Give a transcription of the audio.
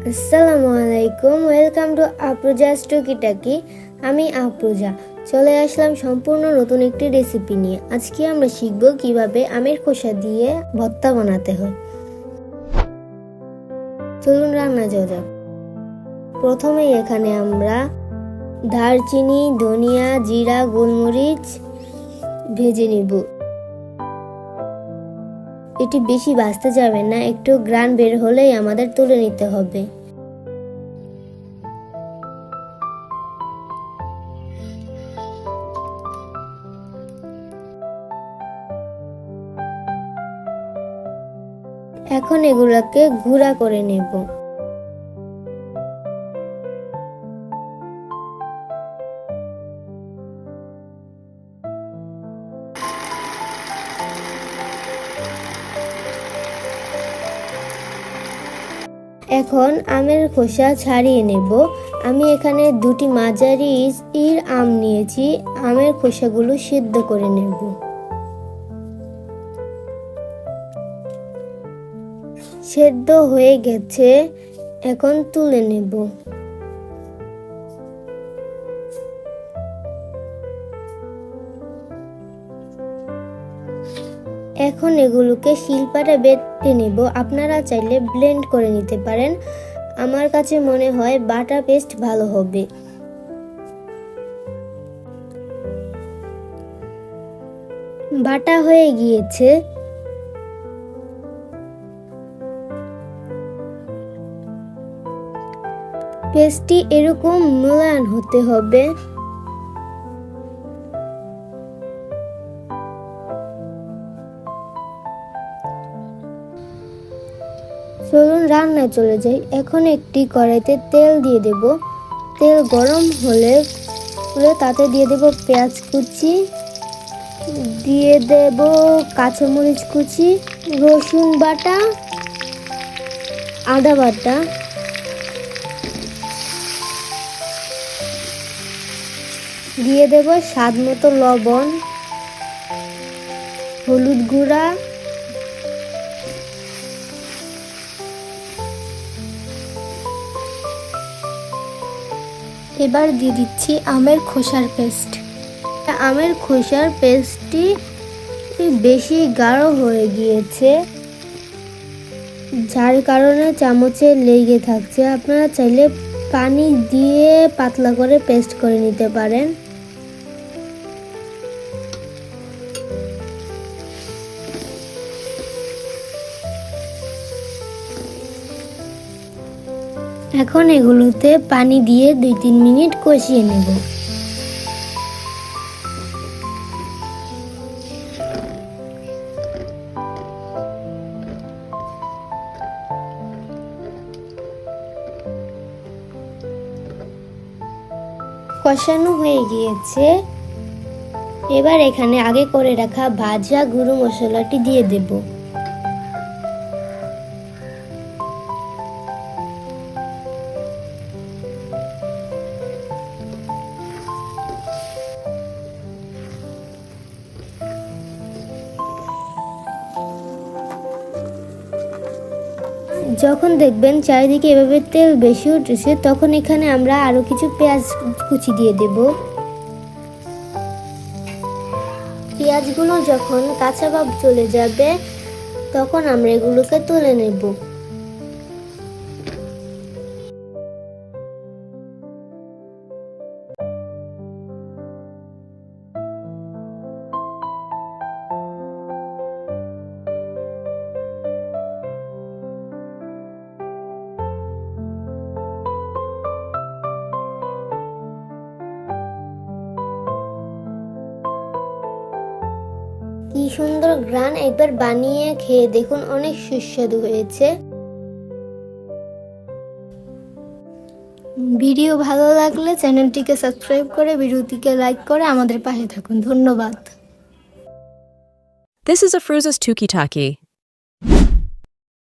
আসসালামু আলাইকুম, welcome to আফরোজাস টুকিটাকি। আমি আফরোজা চলে আসলাম সম্পূর্ণ নতুন একটি রেসিপি নিয়ে। আজকে আমরা শিখব কিভাবে আমের খোসা দিয়ে ভর্তা বানাতে হয়। চলুন রান্না যাওয়া যাক। প্রথমে এখানে আমরা দারচিনি, ধনিয়া, জিরা, গোলমরিচ ভেজে নিব। এটি বেশি ভাজতে যাবে না, একটু গ্রান বের হলেই আমাদের তুলে নিতে হবে। এখন এগুলোকে গুঁড়া করে নেব। এখন আমের খোসা ছাড়িয়ে নেব। আমি এখানে দুটি মাঝারি আম নিয়েছি। আমের খোসাগুলো সিদ্ধ করে নেব। সেদ্ধ হয়ে গেছে, এখন তুলে নেব। এখন এগুলোকে শিলপাটা বেটে নেব। আপনারা চাইলে ব্লেন্ড করে নিতে পারেন। আমার কাছে মনে হয় বাটা পেস্ট ভালো হবে। বাটা হয়ে গিয়েছে। পেস্টটি এরকম মোলায়েম হতে হবে। চলুন রান্নায় চলে যাই। এখন একটি কড়াইতে তেল দিয়ে দেব। তেল গরম হলে তাতে দিয়ে দেব পেঁয়াজ কুচি, দিয়ে দেব কাঁচামরিচ কুচি, রসুন বাটা, আদা বাটা, দিয়ে দেব স্বাদ মতো লবণ, হলুদ গুঁড়া, এবার দিয়ে দিচ্ছি আমের খোসার পেস্ট। আমের খোসার পেস্টটি বেশি গাঢ় হয়ে গিয়েছে, যার কারণে চামচে লেগে থাকছে। আপনারা চাইলে পানি দিয়ে পাতলা করে পেস্ট করে নিতে পারেন। এখন এগুলোতে পানি দিয়ে 2-3 মিনিট কষিয়ে নেব। কষানো হয়ে গিয়েছে। এবার এখানে আগে করে রাখা ভাজা গুঁড়ো মশলাটি দিয়ে দেব। যখন দেখবেন চারিদিকে এভাবে তেল বেশি উঠেছে, তখন এখানে আমরা আরো কিছু পেঁয়াজ কুচি দিয়ে দেব। পেঁয়াজগুলো যখন কাঁচা ভাব চলে যাবে, তখন আমরা এগুলোকে তুলে নেব। কি সুন্দর গ্রান, একবার বানিয়ে খেয়ে দেখুন, অনেক সুস্বাদু হয়েছে। ভিডিও ভালো লাগলে চ্যানেলটিকে সাবস্ক্রাইব করে ভিডিওটিকে লাইক করে আমাদের পাশে থাকুন। ধন্যবাদ। This is Afrooza's Tukitaki.